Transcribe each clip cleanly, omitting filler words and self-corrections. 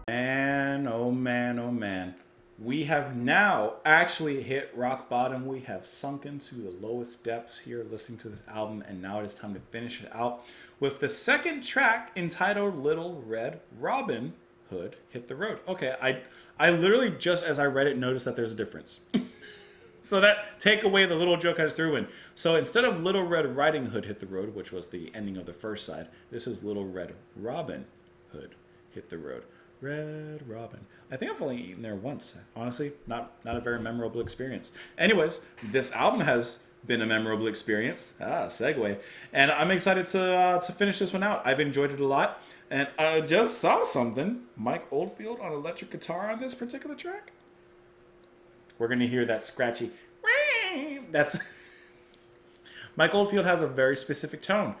Man, oh man, oh man. We have now actually hit rock bottom. We have sunk into the lowest depths here listening to this album, and now it is time to finish it out with the second track entitled Little Red Robin Hood Hit the Road. Okay, I literally just as I read it noticed that there's a difference. So that take away the little joke I just threw in. So instead of Little Red Riding Hood Hit the Road, which was the ending of the first side, this is Little Red Robin Hood Hit the Road. Red Robin. I think I've only eaten there once. Honestly, not a very memorable experience. Anyways, this album has been a memorable experience. Segue. And I'm excited to finish this one out. I've enjoyed it a lot. And I just saw something. Mike Oldfield on electric guitar on this particular track. We're going to hear that scratchy. That's Mike Oldfield has a very specific tone.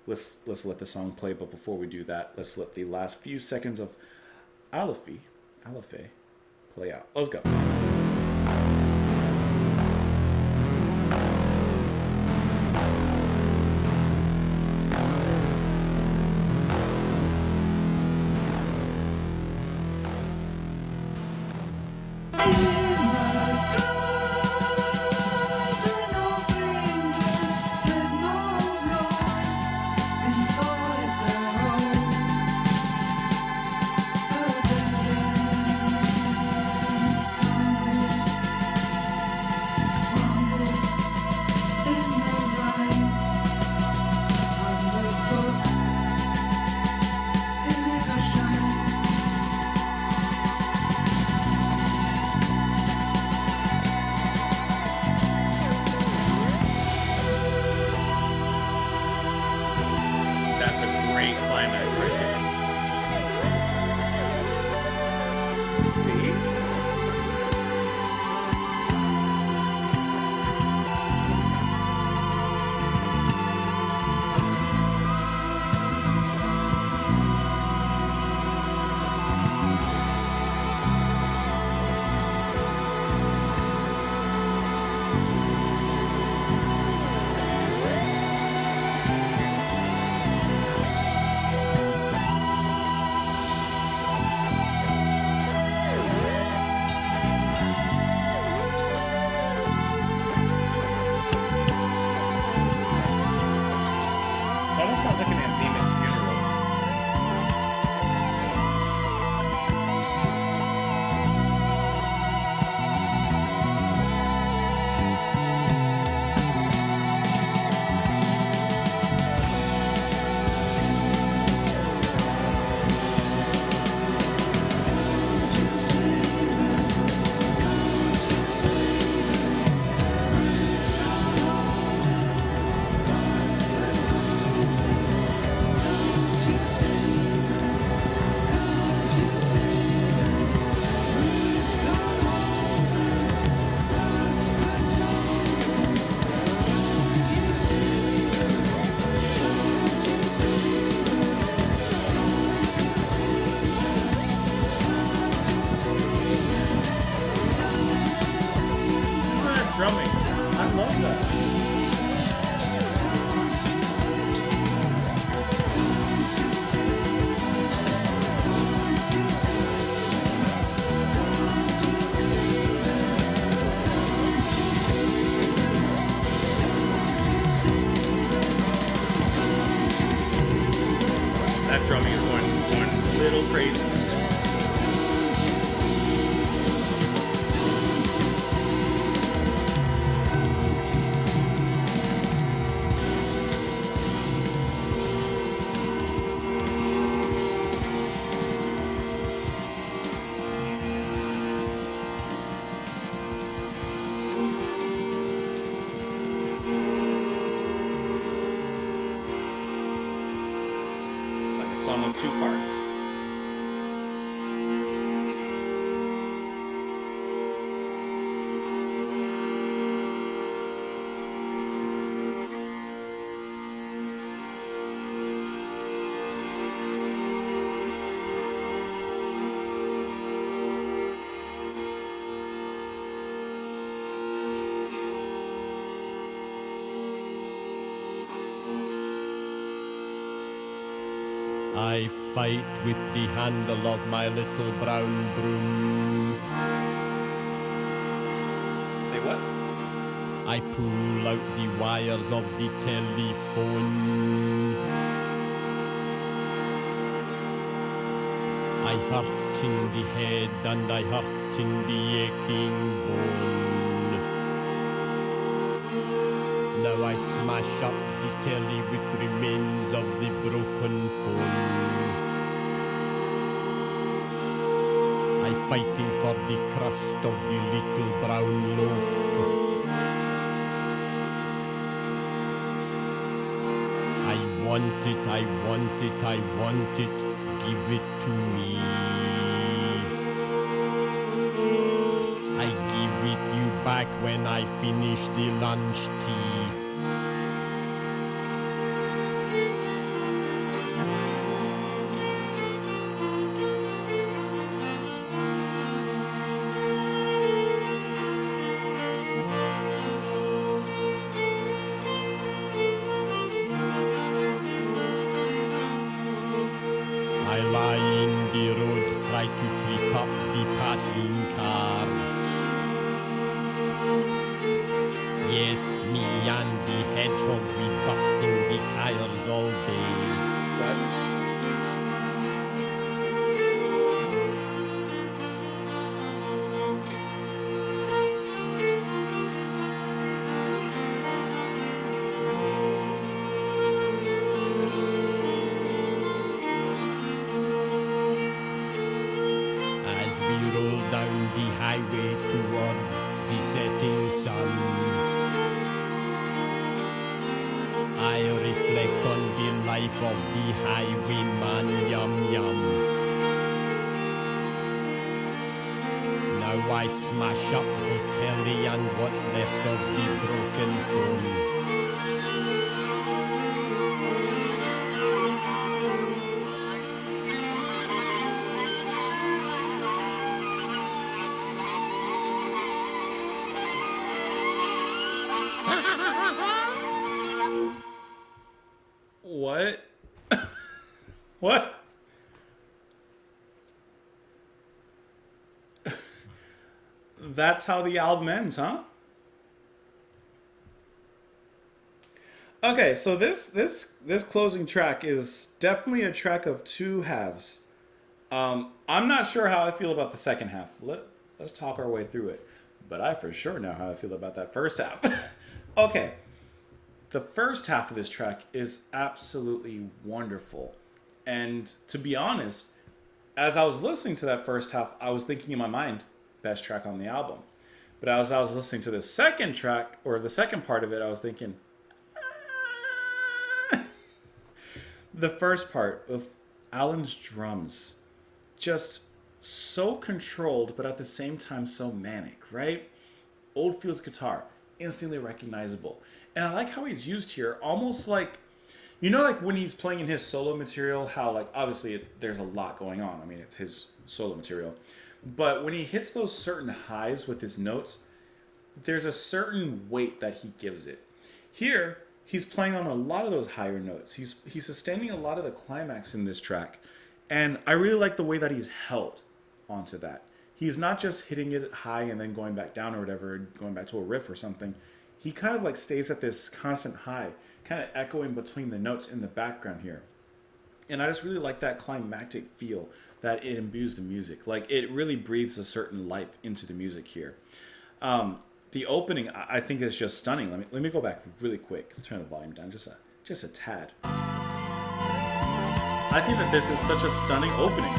Let's let the song play, but before we do that, let's let the last few seconds of Aleph play out. Let's go. Drumming. I love that. That drumming is going a little crazy. Song in two parts. I fight with the handle of my little brown broom. Say what? I pull out the wires of the telephone. I hurt in the head and I hurt in the aching bone. Now I smash up the telly with remains of the broken phone. I fighting for the crust of the little brown loaf. I want it, I want it, I want it, give it to me. I give it you back when I finish the lunch tea. I lie in the road, try to trip up the passing cars. Yes, me and the hedgehog, we busting the tires all day. What? As we roll down the highway towards the setting sun, I reflect on the life of the highwayman, yum yum. Now I smash up the telly and what's left of the broken phone. What? What? That's how the album ends, huh? Okay, so this closing track is definitely a track of two halves. I'm not sure how I feel about the second half. Let's talk our way through it. But I for sure know how I feel about that first half. Okay, the first half of this track is absolutely wonderful. And to be honest, as I was listening to that first half, I was thinking in my mind, best track on the album. But as I was listening to the second track, or the second part of it, I was thinking, the first part of Alan's drums, just so controlled, but at the same time so manic, right? Oldfield's guitar, instantly recognizable. And I like how he's used here, almost like, you know, like when he's playing in his solo material, how, like, obviously there's a lot going on. I mean, it's his solo material. But when he hits those certain highs with his notes, there's a certain weight that he gives it. Here, he's playing on a lot of those higher notes. He's sustaining a lot of the climax in this track. And I really like the way that he's held onto that. He's not just hitting it high and then going back down or whatever, going back to a riff or something. He kind of like stays at this constant high, kind of echoing between the notes in the background here. And I just really like that climactic feel that it imbues the music. Like, it really breathes a certain life into the music here. The opening, I think, is just stunning. Let me go back really quick. Let's turn the volume down just a tad. I think that this is such a stunning opening.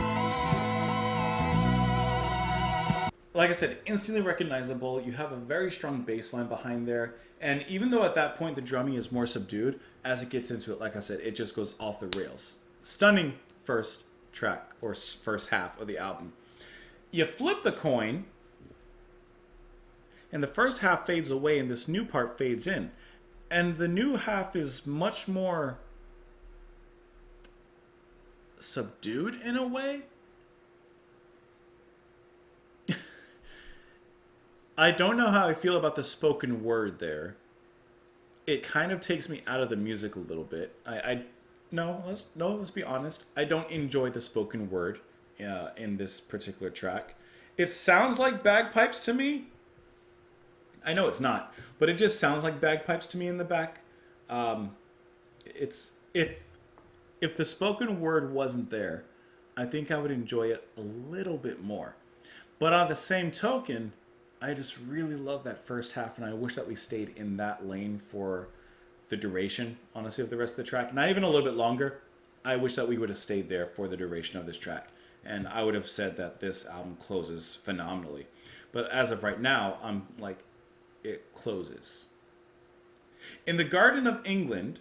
Like I said, instantly recognizable. You have a very strong bass line behind there. And even though at that point the drumming is more subdued, as it gets into it, like I said, it just goes off the rails. Stunning first track, or first half of the album. You flip the coin, and the first half fades away and this new part fades in. And the new half is much more subdued in a way. I don't know how I feel about the spoken word there. It kind of takes me out of the music a little bit. let's be honest. I don't enjoy the spoken word in this particular track. It sounds like bagpipes to me. I know it's not, but it just sounds like bagpipes to me in the back. Um, it's if the spoken word wasn't there, I think I would enjoy it a little bit more. But on the same token, I just really love that first half, and I wish that we stayed in that lane for the duration, honestly, of the rest of the track. Not even a little bit longer. I wish that we would have stayed there for the duration of this track. And I would have said that this album closes phenomenally. But as of right now, I'm like, it closes. In the Garden of England,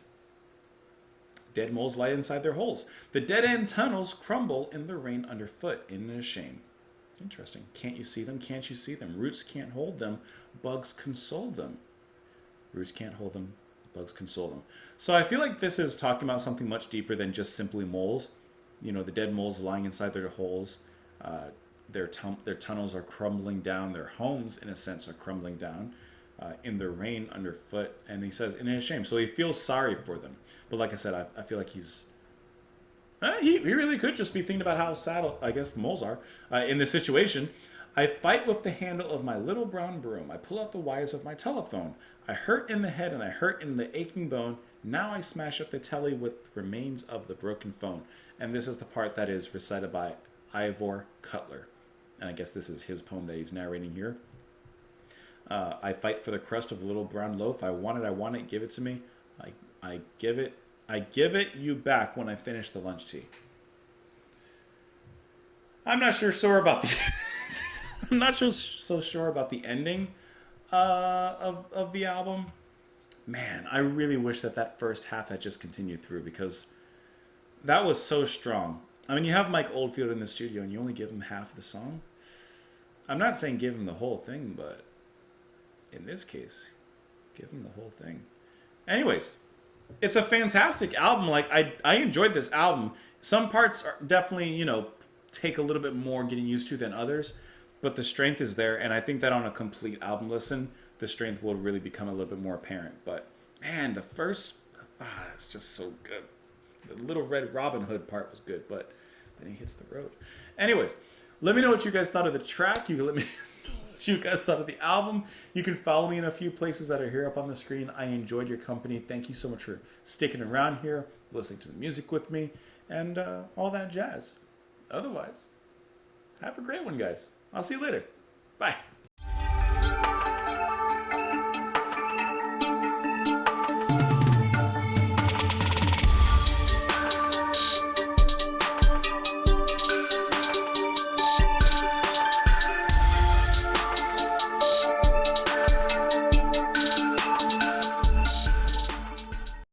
dead moles lie inside their holes. The dead end tunnels crumble in the rain underfoot. Isn't it a shame? Interesting. Can't you see them? Can't you see them? Roots can't hold them. Bugs console them. Roots can't hold them. Bugs console them. So I feel like this is talking about something much deeper than just simply moles. You know, the dead moles lying inside their holes. Their tunnels are crumbling down. Their homes, in a sense, are crumbling down in the rain underfoot. And he says, and it's a shame. So he feels sorry for them. But like I said, I feel like he really could just be thinking about how sad, I guess, the moles are in this situation. I fight with the handle of my little brown broom. I pull out the wires of my telephone. I hurt in the head and I hurt in the aching bone. Now I smash up the telly with remains of the broken phone. And this is the part that is recited by Ivor Cutler. And I guess this is his poem that he's narrating here. I fight for the crust of a little brown loaf. I want it, give it to me. I give it you back when I finish the lunch tea. I'm not sure about the I'm not so sure about the ending of the album. Man, I really wish that first half had just continued through, because that was so strong. I mean, you have Mike Oldfield in the studio and you only give him half the song. I'm not saying give him the whole thing, but in this case, give him the whole thing. Anyways, it's a fantastic album. Like, I enjoyed this album. Some parts are definitely, take a little bit more getting used to than others, but the strength is there, and I think that on a complete album listen, the strength will really become a little bit more apparent. But man, the first, it's just so good. The Little Red Robin Hood part was good, but then he hits the road. Anyways, let me know what you guys thought of the track. You can let me know what you guys thought of the album. You can follow me in a few places that are here up on the screen. I enjoyed your company. Thank you so much for sticking around here, listening to the music with me, and all that jazz. Otherwise, have a great one, guys. I'll see you later. Bye.